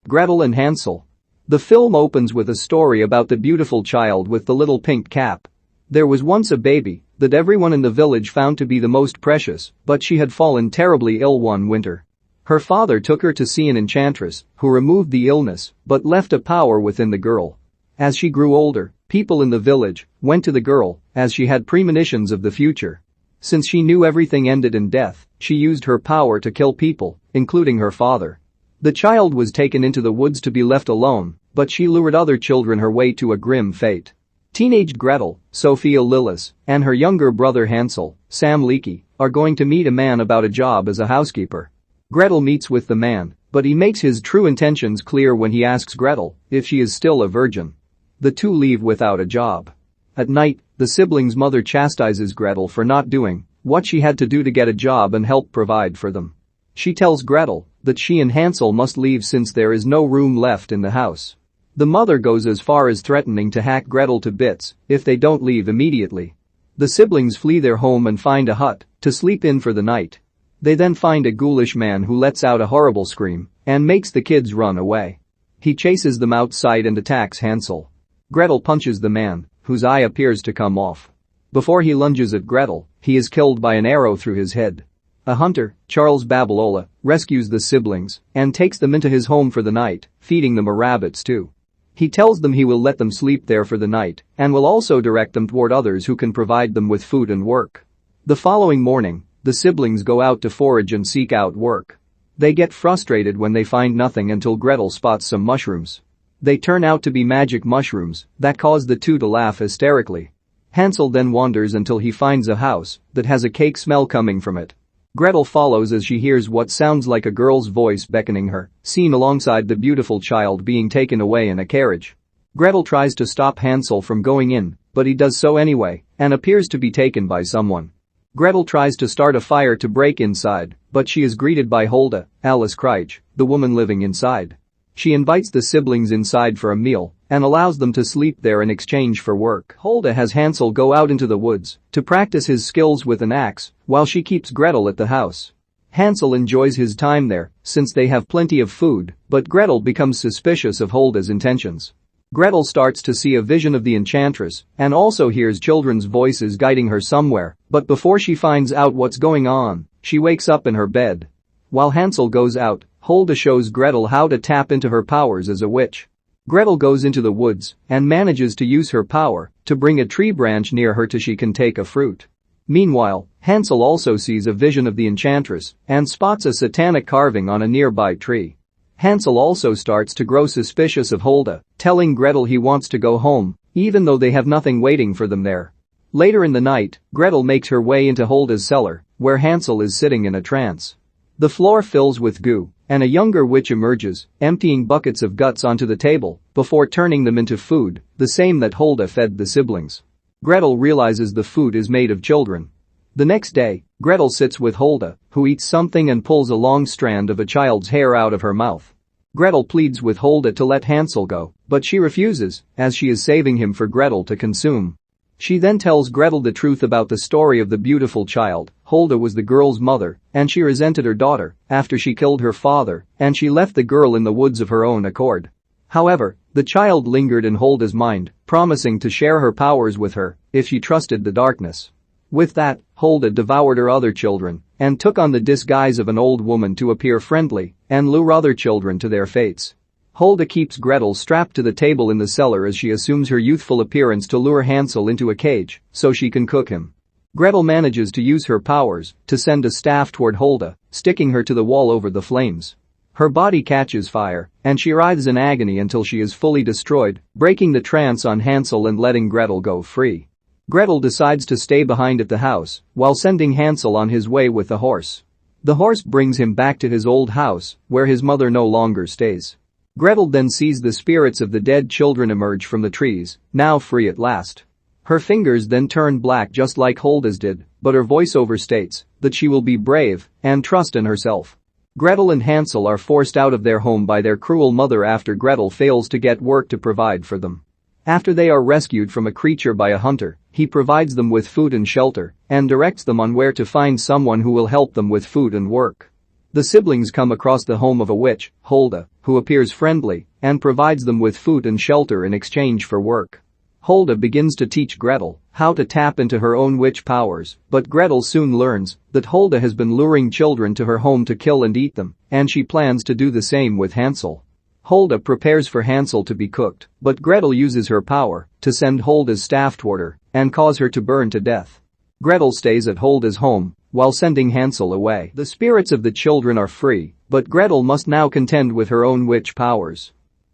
Gretel and Hansel. The film opens with a story about the beautiful child with the little pink cap. There was once a baby that everyone in the village found to be the most precious, but she had fallen terribly ill one winter. Her father took her to see an enchantress who removed the illness but left a power within the girl. As she grew older, people in the village went to the girl as she had premonitions of the future. Since she knew everything ended in death, she used her power to kill people, including her father. The child was taken into the woods to be left alone, but she lured other children her way to a grim fate. Teenaged Gretel, Sophia Lillis, and her younger brother Hansel, Sam Leakey, are going to meet a man about a job as a housekeeper. Gretel meets with the man, but he makes his true intentions clear when he asks Gretel if she is still a virgin. The two leave without a job. At night, the siblings' mother chastises Gretel for not doing what she had to do to get a job and help provide for them. She tells Gretel that she and Hansel must leave since there is no room left in the house. The mother goes as far as threatening to hack Gretel to bits if they don't leave immediately. The siblings flee their home and find a hut to sleep in for the night. They then find a ghoulish man who lets out a horrible scream and makes the kids run away. He chases them outside and attacks Hansel. Gretel punches the man, whose eye appears to come off. Before he lunges at Gretel, he is killed by an arrow through his head. A hunter, Charles Babalola, rescues the siblings and takes them into his home for the night, feeding them a rabbit stew. He tells them he will let them sleep there for the night and will also direct them toward others who can provide them with food and work. The following morning, the siblings go out to forage and seek out work. They get frustrated when they find nothing until Gretel spots some mushrooms. They turn out to be magic mushrooms that cause the two to laugh hysterically. Hansel then wanders until he finds a house that has a cake smell coming from it. Gretel follows as she hears what sounds like a girl's voice beckoning her, seen alongside the beautiful child being taken away in a carriage. Gretel tries to stop Hansel from going in, but he does so anyway and appears to be taken by someone. Gretel tries to start a fire to break inside, but she is greeted by Hulda, Alice Krige, the woman living inside. She invites the siblings inside for a meal and allows them to sleep there in exchange for work. Hulda has Hansel go out into the woods to practice his skills with an axe while she keeps Gretel at the house. Hansel enjoys his time there since they have plenty of food, but Gretel becomes suspicious of Hulda's intentions. Gretel starts to see a vision of the enchantress and also hears children's voices guiding her somewhere, but before she finds out what's going on, she wakes up in her bed. While Hansel goes out, Hulda shows Gretel how to tap into her powers as a witch. Gretel goes into the woods and manages to use her power to bring a tree branch near her till she can take a fruit. Meanwhile, Hansel also sees a vision of the enchantress and spots a satanic carving on a nearby tree. Hansel also starts to grow suspicious of Hulda, telling Gretel he wants to go home, even though they have nothing waiting for them there. Later in the night, Gretel makes her way into Hulda's cellar, where Hansel is sitting in a trance. The floor fills with goo, and a younger witch emerges, emptying buckets of guts onto the table before turning them into food, the same that Hulda fed the siblings. Gretel realizes the food is made of children. The next day, Gretel sits with Hulda, who eats something and pulls a long strand of a child's hair out of her mouth. Gretel pleads with Hulda to let Hansel go, but she refuses, as she is saving him for Gretel to consume. She then tells Gretel the truth about the story of the beautiful child. Hulda was the girl's mother, and she resented her daughter after she killed her father, and she left the girl in the woods of her own accord. However, the child lingered in Hulda's mind, promising to share her powers with her if she trusted the darkness. With that, Hulda devoured her other children and took on the disguise of an old woman to appear friendly and lure other children to their fates. Hulda keeps Gretel strapped to the table in the cellar as she assumes her youthful appearance to lure Hansel into a cage so she can cook him. Gretel manages to use her powers to send a staff toward Hulda, sticking her to the wall over the flames. Her body catches fire, and she writhes in agony until she is fully destroyed, breaking the trance on Hansel and letting Gretel go free. Gretel decides to stay behind at the house while sending Hansel on his way with the horse. The horse brings him back to his old house, where his mother no longer stays. Gretel then sees the spirits of the dead children emerge from the trees, now free at last. Her fingers then turn black just like Hulda's did, but her voiceover states that she will be brave and trust in herself. Gretel and Hansel are forced out of their home by their cruel mother after Gretel fails to get work to provide for them. After they are rescued from a creature by a hunter, he provides them with food and shelter and directs them on where to find someone who will help them with food and work. The siblings come across the home of a witch, Hulda, who appears friendly and provides them with food and shelter in exchange for work. Hulda begins to teach Gretel how to tap into her own witch powers, but Gretel soon learns that Hulda has been luring children to her home to kill and eat them, and she plans to do the same with Hansel. Hulda prepares for Hansel to be cooked, but Gretel uses her power to send Hulda's staff toward her and cause her to burn to death. Gretel stays at Hulda's home while sending Hansel away. The spirits of the children are free, but Gretel must now contend with her own witch powers.